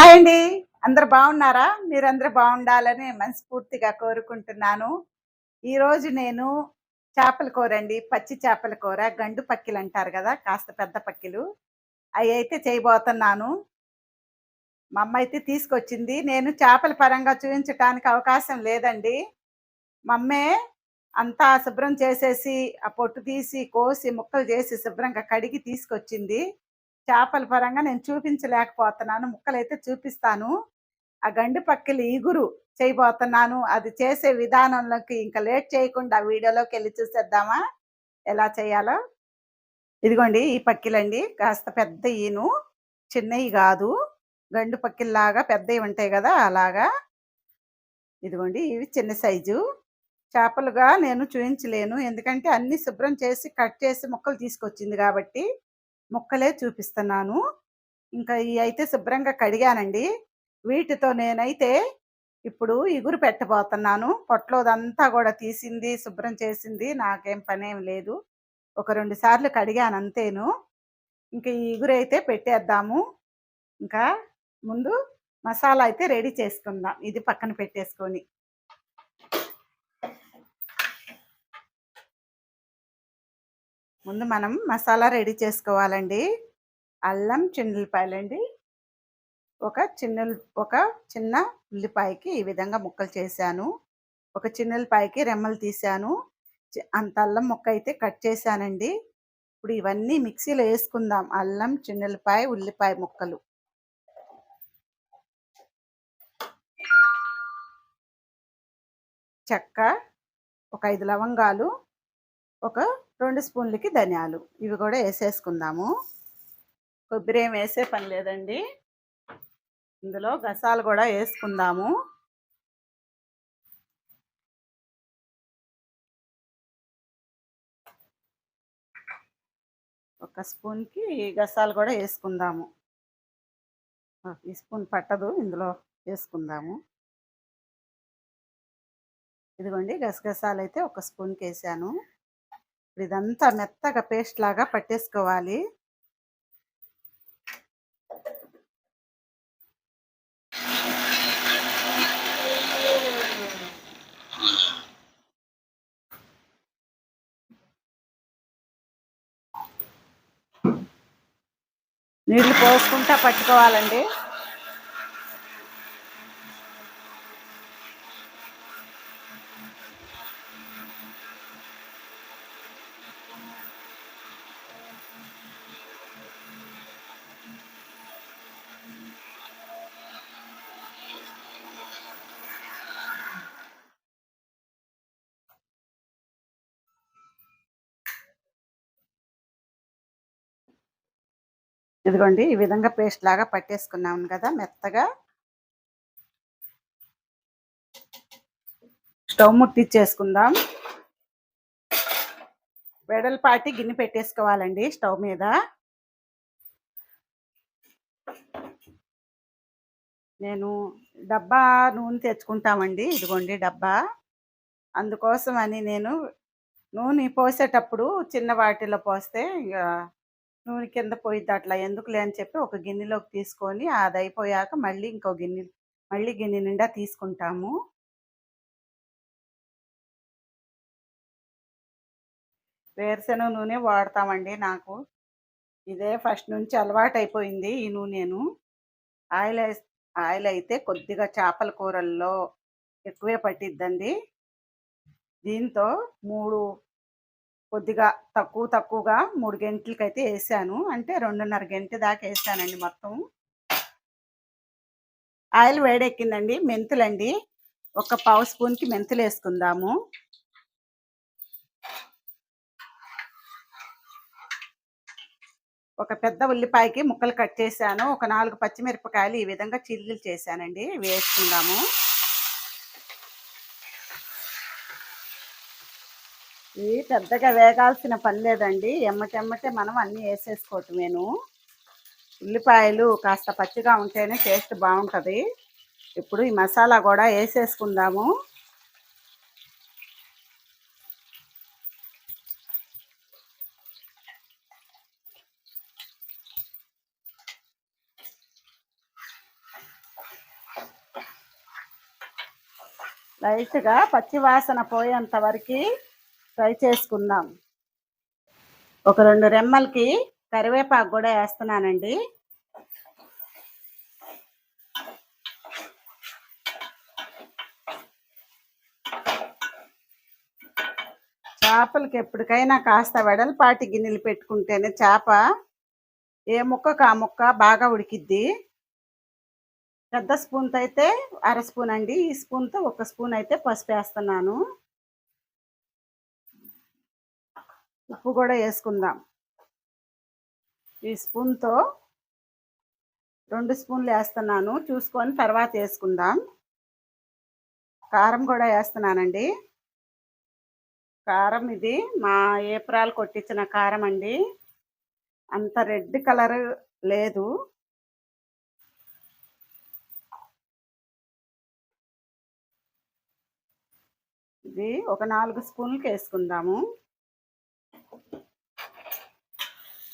Hi అండి. అందరూ బాగున్నారా? మీరందరూ బాగుండాలని మనస్ఫూర్తిగా కోరుకుంటున్నాను. ఈరోజు నేను చేపల కూరండి. పచ్చి చేపల కూర, గండు పక్కిలంటారు గదా! కాస్త పెద్ద పక్కిలు. అయైతే చేయబోతున్నాను. మా అమ్మయితే తీసుకొచ్చింది. నేను చేపల పరంగా చూయించటానికి అవకాశం లేదండి. మా అమ్మే అంతా శుభ్రం చేసేసి, ఆ పొట్టు తీసి, కోసి, ముక్కలు చేసి శుభ్రంగా కడిగి తీసుకొచ్చింది. చేపల పరంగా నేను చూపించలేకపోతున్నాను. ముక్కలైతే చూపిస్తాను. ఆ గండి పక్కిలి ఇగురు చేయబోతున్నాను. అది చేసే విధానంలోకి ఇంక లేట్ చేయకుండా వీడియోలోకెళ్ళి చూసేద్దామా? ఎలా చేయాలో? ఇదిగోండి ఈ పక్కిలండి. కాస్త పెద్దయిను. చిన్నయి గాదు. గండు పక్కిల్లాగా పెద్దయి ఉంటాయి గదా! అలాగా. ఇదిగోండి ఇవి చిన్న సైజు. చేపలుగా నేను చూయించలేను. ఎందుకంటే అన్నీ శుభ్రం చేసి, కట్ చేసి ముక్కలు తీసుకొచ్చింది గాబట్టి, ముక్కలే చూపిస్తున్నాను. ఇంకా ఇయయితే శుభ్రంగా కడిగానండి. వీటితో నేనైతే ఇప్పుడు ఇగురు పెట్టబోతున్నాను. పొట్లోదంతా గూడా తీసింది, శుభ్రం చేసింది. నాకేం పనేం లేదు. ఒక 2 సార్లు కడిగానంతేను. ఇంక ఈ ఇగురైతే పెట్టేద్దాము. ఇంకా ముందు మసాలా అయితే రెడీ చేసుకుందాం. ఇది పక్కన పెట్టేసుకొని. ముందు మనం మసాలా రెడీ చేసుకోవాలండి. అల్లం, చిన్నుల్లిపాయలండి. ఒక చిన్న ఉల్లిపాయకి ఈ విధంగా ముక్కలు చేశాను. ఒక చిన్నుల్లిపాయకి రెమ్మలు తీశాను. అంత అల్లం ముక్క అయితే కట్ చేశానండి. ఇప్పుడు ఇవన్నీ మిక్సీలో యేసుకుందాం. అల్లం, చిన్నుల్లిపాయ, ఉల్లిపాయ ముక్కలు. చెక్క, ఒక 5 లవంగాలు, ఒక 2 స్పూన్లకి ధనియాలు. ఇవి కూడా యేసేసుకుందాము. కొబ్బరి ఏమి వేసే పని లేదండి. ఇందులో గసాలు కూడా యేసుకుందాము. ఒక స్పూన్‌కి గసాలు కూడా యేసుకుందాము. ఈ స్పూన్ పట్టదు. ఇందులో యేసుకుందాము. ఇదిగోండి గసగసాలైతే ఒక స్పూన్‌కేసాను. ఇదంతా మెత్తగా పేస్ట్ లాగా పట్టేసుకోవాలి. నీళ్లు పోసుకుంటా పట్టుకోవాలండి. ఇదిగోండి ఈ విధంగా పేస్ట్ లాగా పట్టేసుకున్నాం కదా మెత్తగా. స్టవ్ ముట్టించేసుకుందాం. వెడల్పాటి గిన్నె పెట్టేసుకోవాలండి స్టవ్ మీద. నేను డబ్బా నూనె తెచ్చుకుంటామండి. ఇదిగోండి డబ్బా. అందుకోసం అని నేను నూనె పోసేటప్పుడు చిన్న వాటిలో పోస్తే ఇక నూనె కింద పోయిద్ది. అట్లా ఎందుకులే అని చెప్పి ఒక గిన్నెలోకి తీసుకొని అది అయిపోయాక మళ్ళీ గిన్నె నిండా తీసుకుంటాము. వేరుశెనగ నూనె వాడతామండి. నాకు ఇదే ఫస్ట్ నుంచి అలవాటైపోయింది ఈ నూనెను. ఆయిల్ ఆయిల్ అయితే కొద్దిగా చేపల కూరల్లో ఎక్కువే పట్టిద్దండి. దీంతో 3 కొద్దిగా తక్కువగా 3 గంటలకైతే వేసాను. అంటే 2:30 గంట దాకా వేసానండి మొత్తం. ఆయిల్ వేడెక్కిందండి. మెంతులండి. ఒక పావు స్పూన్‌కి మెంతులు వేసుకుందాము. ఒక పెద్ద ఉల్లిపాయకి ముక్కలు కట్ చేశాను. ఒక 4 పచ్చిమిరపకాయలు ఈ విధంగా చిల్లులు చేశానండి. వేసుకుందాము. ఇవి పెద్దగా వేగాల్సిన పని లేదండి. ఎమ్మటెమ్మటే మనం అన్నీ వేసేసుకోవటమేను. ఉల్లిపాయలు కాస్త పచ్చిగా ఉంటేనే టేస్ట్ బాగుంటుంది. ఇప్పుడు ఈ మసాలా కూడా వేసేసుకుందాము. లైట్గా పచ్చి వాసన పోయేంత వరకు ఫ్రై చేసుకుందాం. ఒక 2 రెమ్మలకి కరివేపాకు కూడా వేస్తున్నానండి. చేపలకి ఎప్పటికైనా కాస్త వెడల్పాటి గిన్నెలు పెట్టుకుంటేనే చేప ఏ ముక్కకు ఆ ముక్క బాగా ఉడికిద్ది. పెద్ద స్పూన్‌తో అయితే అర స్పూన్ అండి. ఈ స్పూన్‌తో ఒక స్పూన్ అయితే పసుపు వేస్తున్నాను. ఉప్పు కూడా వేసుకుందాం. ఈ స్పూన్‌తో 2 స్పూన్లు వేస్తున్నాను. చూసుకొని తర్వాత వేసుకుందాం. కారం కూడా వేస్తున్నానండి. కారం ఇది మా ఏప్రాలు కొట్టించిన కారం అండి. అంత రెడ్ కలర్ లేదు. ఇది ఒక 4 స్పూన్లకి వేసుకుందాము.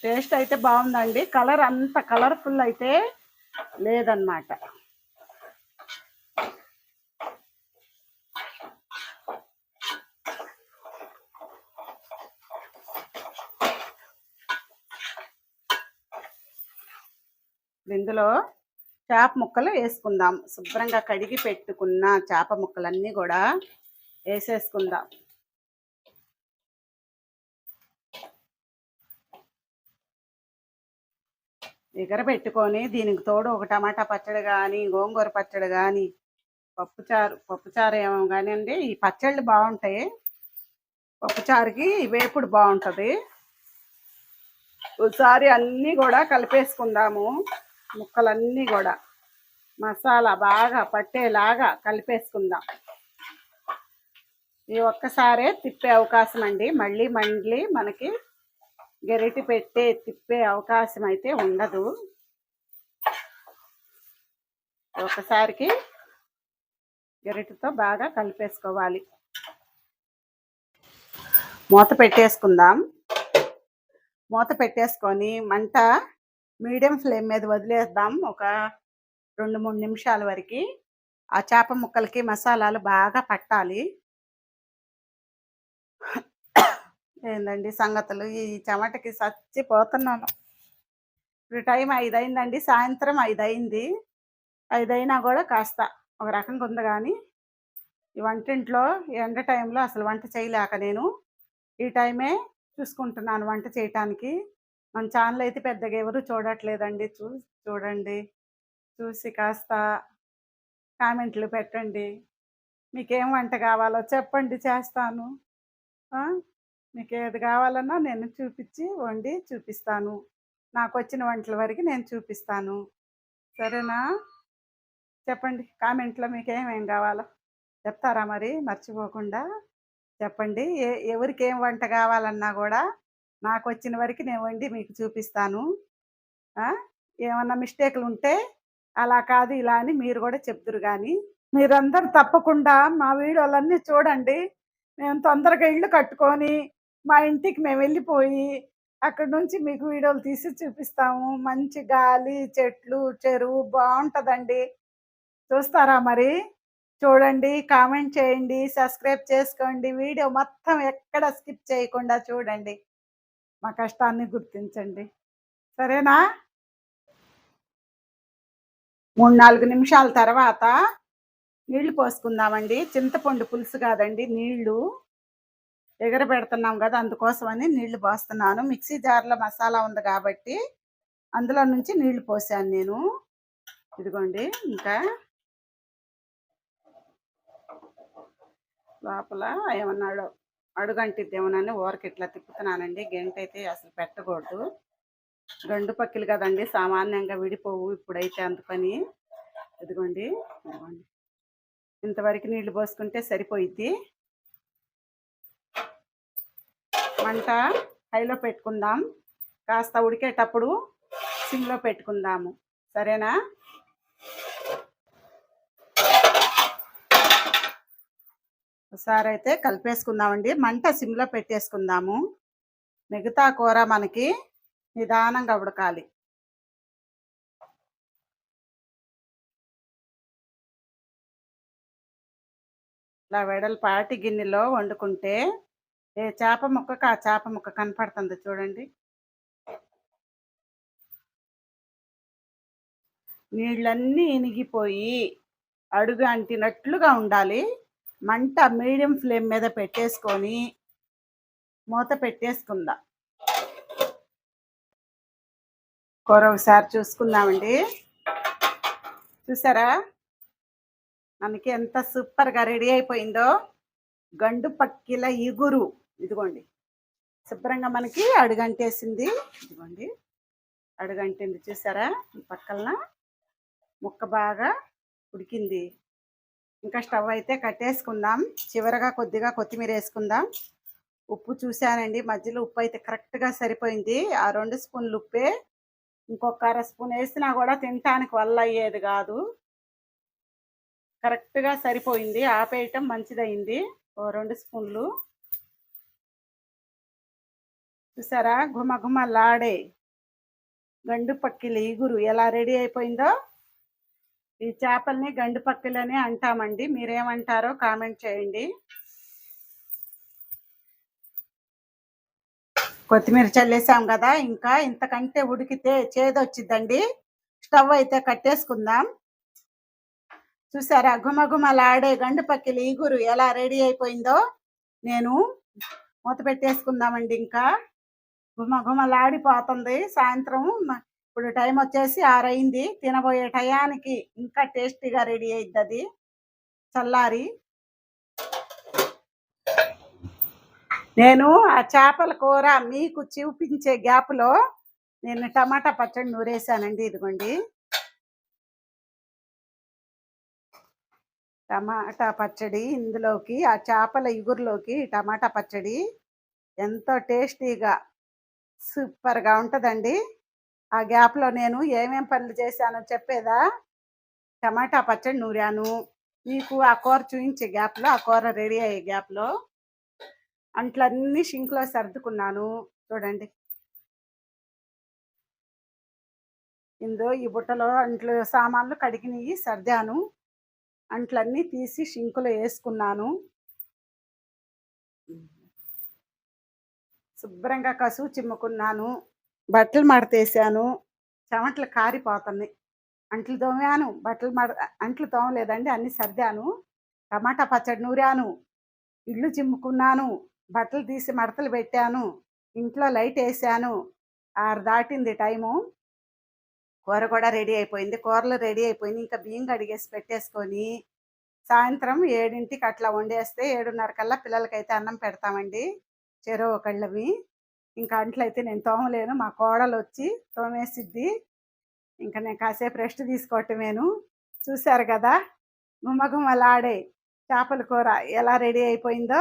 టేస్ట్ అయితే బాగుందండి. కలర్ అంత కలర్ఫుల్ అయితే లేదన్నమాట. ఇందులో చేప ముక్కలు వేసుకుందాం. శుభ్రంగా కడిగి పెట్టుకున్న చేప ముక్కలన్నీ కూడా వేసేసుకుందాం. పెట్టుకొని దీనికి తోడు ఒక టమాటా పచ్చడి కానీ, గోంగూర పచ్చడి కానీ, పప్పుచారు ఏమో కానివ్వండి, ఈ పచ్చళ్ళు బాగుంటాయి. పప్పుచారుకి వేపుడు బాగుంటుంది. ఒకసారి అన్నీ కూడా కలిపేసుకుందాము. ముక్కలన్నీ కూడా మసాలా బాగా పట్టేలాగా కలిపేసుకుందాం. ఈ ఒక్కసారే తిప్పే అవకాశం అండి. మళ్ళీ మనకి గరిటె తిప్పే అవకాశం అయితే ఉండదు. ఒకసారికి గరిటెతో బాగా కలిపేసుకోవాలి. మూత పెట్టేసుకుందాం. మూత పెట్టేసుకొని మంట మీడియం ఫ్లేమ్ మీద వదిలేద్దాం. ఒక 2-3 నిమిషాల వరకు ఆ చేప ముక్కలకి మసాలాలు బాగా పట్టాలి. ఏందండి సంగతులు, ఈ చెమటకి చచ్చిపోతున్నాను. ఇప్పుడు టైం 5 అయిందండి. సాయంత్రం 5 అయింది. 5 అయినా కూడా కాస్త ఒక రకంగా ఉంది. కానీ ఈ వంటింట్లో ఎండ టైంలో అసలు వంట చేయలేక నేను ఈ టైమే చూసుకుంటున్నాను వంట చేయటానికి. మన ఛానల్ అయితే పెద్దగా ఎవరు చూడట్లేదండి. చూడండి, చూసి కాస్త కామెంట్లు పెట్టండి. మీకేం వంట కావాలో చెప్పండి, చేస్తాను. మీకు ఏది కావాలన్నా నేను వండి చూపిస్తాను. నాకు వచ్చిన వంటల వరకు నేను చూపిస్తాను. సరేనా? చెప్పండి కామెంట్లో మీకు ఏమేం కావాలో చెప్తారా? మరి మర్చిపోకుండా చెప్పండి. ఎవరికి ఏం వంట కావాలన్నా కూడా నాకు వచ్చిన వరకు నేను వండి మీకు చూపిస్తాను. ఏమన్నా మిస్టేక్లు ఉంటే అలా కాదు ఇలా అని మీరు కూడా చెప్తురు. కానీ మీరందరూ తప్పకుండా మా వీడియోలన్నీ చూడండి. మేము తొందరగా ఇల్లు కట్టుకొని మా ఇంటికి మేము వెళ్ళిపోయి అక్కడ నుంచి మీకు వీడియోలు తీసి చూపిస్తాము. మంచి గాలి, చెట్లు, చెరువు బాగుంటుందండి. చూస్తారా? మరి చూడండి, కామెంట్ చేయండి, సబ్స్క్రైబ్ చేసుకోండి. వీడియో మొత్తం ఎక్కడ స్కిప్ చేయకుండా చూడండి. మా కష్టాన్ని గుర్తించండి. సరేనా? 3-4 నిమిషాల తర్వాత నీళ్లు పోసుకుందామండి. చింతపండు పులుసు కాదండి, నీళ్లు పెడుతున్నాం కదా, అందుకోసమని నీళ్లు పోస్తున్నాను. మిక్సీ జార్లో మసాలా ఉంది కాబట్టి అందులో నుంచి నీళ్లు పోసాను నేను. ఇదిగోండి. ఇంకా లోపల ఏమన్నాడు అడుగంటిద్దేమోనని ఊరకి ఇట్లా తిప్పుతున్నానండి. గంట అయితే అసలు పెట్టకూడదు. గండు పక్కిలు కదండి, సామాన్యంగా విడిపోవు. ఇప్పుడైతే అంత పని. ఇదిగోండి, ఇంతవరకు నీళ్లు పోసుకుంటే సరిపోయిద్ది. మంట హైలో పెట్టుకుందాం. కాస్త ఉడికేటప్పుడు సిమ్లో పెట్టుకుందాము. సరేనా? ఒకసారి అయితే కలిపేసుకుందామండి. మంట సిమ్లో పెట్టేసుకుందాము. మిగతా కూర మనకి నిదానంగా ఉడకాలి. ఇలా వెడల్పాటి గిన్నెలో వండుకుంటే ఏ చేప ముక్కకు ఆ చేప ముక్క కనపడుతుంది చూడండి. నీళ్ళన్నీ ఇనిగిపోయి అడుగు అంటినట్లుగా ఉండాలి. మంట మీడియం ఫ్లేమ్ మీద పెట్టేసుకొని మూత పెట్టేసుకుందాం. కూర ఒకసారి చూసుకుందామండి. చూసారా మనకి ఎంత సూపర్గా రెడీ అయిపోయిందో. గండు పక్కిల ఇగురు ఇదిగోండి, శుభ్రంగా మనకి అడుగంటేసింది. ఇదిగోండి అడుగంటింది చూసారా, ఈ పక్కన ముక్క బాగా ఉడికింది. ఇంకా స్టవ్ అయితే కట్టేసుకుందాం. చివరగా కొద్దిగా కొత్తిమీర వేసుకుందాం. ఉప్పు చూశానండి, మధ్యలో ఉప్పు అయితే కరెక్ట్గా సరిపోయింది. ఆ 2 స్పూన్లు ఉప్పే. ఇంకొక అర స్పూన్ వేసినా కూడా తినటానికి వల్ల అయ్యేది కాదు. కరెక్ట్గా సరిపోయింది. ఆపేయటం మంచిదయింది. ఓ 2 స్పూన్లు. చూసారా గుమ గుమలాడే గండు పక్కిల ఇగురు ఎలా రెడీ అయిపోయిందో. ఈ చేపల్ని గండు పక్కిలని అంటామండి. మీరేమంటారో కామెంట్ చేయండి. కొత్తిమీర చల్లేసాం కదా, ఇంకా ఇంతకంటే ఉడికితే చేదొచ్చిద్దండి. స్టవ్ అయితే కట్టేసుకుందాం. చూసారా గుమగుమలాడే గండు పక్కిల ఇగురు ఎలా రెడీ అయిపోయిందో. నేను మూత పెట్టేసుకుందామండి. ఇంకా గుమగుమలాడిపోతుంది. సాయంత్రం ఇప్పుడు టైం వచ్చేసి 6 అయింది. తినబోయే టయానికి ఇంకా టేస్టీగా రెడీ అయిద్ది అది చల్లారి. నేను ఆ చేపల కూర మీకు చూపించే గ్యాప్లో నేను టమాటా పచ్చడి నూరేసానండి. ఇదిగోండి టమాటా పచ్చడి. ఇందులోకి ఆ చేపల ఇగురులోకి టమాటా పచ్చడి ఎంతో టేస్టీగా సూపర్గా ఉంటుందండి. ఆ గ్యాప్లో నేను ఏమేం పనులు చేశానో చెప్పేదా. టమాటా పచ్చడి నూరాను, మీకు ఆ కూర చూపించే గ్యాప్లో, ఆ కూర రెడీ అయ్యే గ్యాప్లో అంట్లన్నీ షింక్లో సర్దుకున్నాను. చూడండి ఇందో ఈ బుట్టలో అంట్లు సామాన్లు కడిగినవి సర్దాను. అంట్లన్నీ తీసి షింకులో వేసుకున్నాను. శుభ్రంగా కసువు చిమ్ముకున్నాను. బట్టలు మడతేసాను. చెమటలు కారిపోతున్నాయి. అంట్లు తోమాను, బట్టలు అంట్లు తోమలేదండి, అన్నీ సర్దాను. టమాటా పచ్చడి నూరాను, ఇల్లు చిమ్ముకున్నాను, బట్టలు తీసి మడతలు పెట్టాను, ఇంట్లో లైట్ వేసాను. 6 దాటింది టైము. కూర కూడా రెడీ అయిపోయింది. కూరలు రెడీ అయిపోయింది. ఇంకా బియ్యం కడిగేసి పెట్టేసుకొని సాయంత్రం 7ంటికి అట్లా వండేస్తే 7:30 కల్లా పిల్లలకైతే అన్నం పెడతామండి. చెరో ఒకళ్ళవి. ఇంకా అంట్లయితే నేను తోమలేను, మా కోడలు వచ్చి తోమేసిద్ది. ఇంకా నేను కాసేపు రెస్ట్ తీసుకోవటమేను. చూశారు కదా గుమగుమలాడే చేపల కూర ఎలా రెడీ అయిపోయిందో.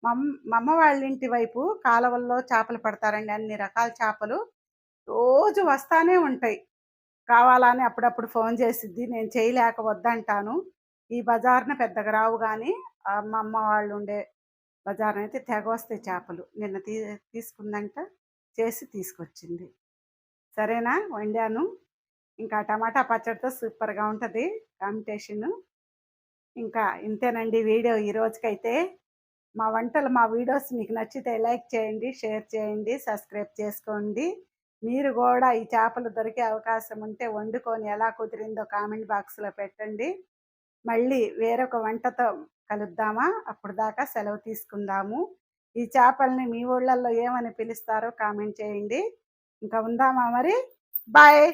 మా అమ్మ వాళ్ళ ఇంటి వైపు కాలువల్లో చేపలు పడతారండి, అన్ని రకాల చేపలు రోజు వస్తానే ఉంటాయి. కావాలని అప్పుడప్పుడు ఫోన్ చేసిద్ది, నేను చేయలేక వద్దంటాను. ఈ బజార్న పెద్దగా రావు కానీ మా అమ్మ వాళ్ళు ఉండే బజార్న అయితే తెగ వస్తాయి చేపలు. నిన్న తీసుకుందంట, చేసి తీసుకొచ్చింది. సరేనా వండాను. ఇంకా టమాటా పచ్చడితో సూపర్గా ఉంటుంది కాంబినేషను. ఇంకా ఇంతేనండి వీడియో ఈ రోజుకైతే. మా వంటలు, మా వీడియోస్ మీకు నచ్చితే లైక్ చేయండి, షేర్ చేయండి, సబ్స్క్రైబ్ చేసుకోండి. మీరు కూడా ఈ చేపలు దొరికే అవకాశం ఉంటే వండుకొని ఎలా కుదిరిందో కామెంట్ బాక్స్లో పెట్టండి. మళ్ళీ వేరొక వంటతో కలుద్దామా? అప్పుడు దాకా సెలవు తీసుకుందాము. ఈ చేపల్ని మీ ఊళ్ళల్లో ఏమని పిలుస్తారో కామెంట్ చేయండి. ఇంకా ఉందామా మరి? బాయ్.